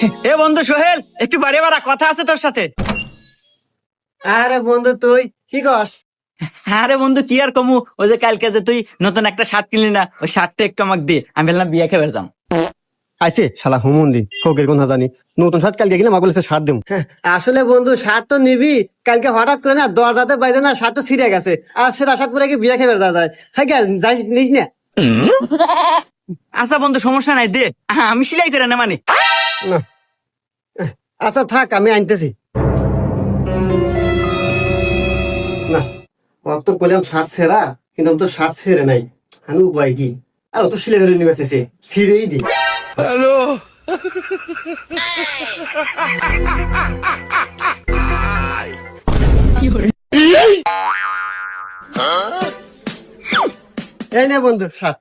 এ বন্ধু সোহেল, একটু বাড়ি বাড়া কথা আছে তোর সাথে। আরে বন্ধু তুই কি কস? হ্যাঁ রে বন্ধু, কি আর কমু, ওই যে কালকে যে তুই নতুন একটা শার্ট কিনলি না, ওই শার্টটা একটু আমাকে দে, আমি বললাম বিয়ে খেয়ে বেরতাম। আইসে শালা হুমন্দি ফকের কোন জানি নতুন শার্ট কালকে গেলে আমাকে বলেছে শার্ট দেব। আসলে বন্ধু শার্ট তো নিবি, কালকে হঠাৎ করে না দরজাতে বাইরে না শার্ট তো ছিঁড়ে গেছে, আর সেটা শার্ট পরে কি বিয়ে খেয়ে যাওয়া যায়? থাকি আর যাই নিস না। আচ্ছা বন্ধু সমস্যা নাই, দে, আমি সেলাই করে না মানে। না। আচ্ছা থাক, আমি আনতেছি। না, ওর তো বললাম শার্ট ছেঁড়া, কিন্তু আমি তো শার্ট ছেড়ে নাই। আমি উপায় কি? আর ও তো সিলে ধরে নিয়ে বেঁচেছে, ছিঁড়েই দিই। এই নে বন্ধু শার্ট।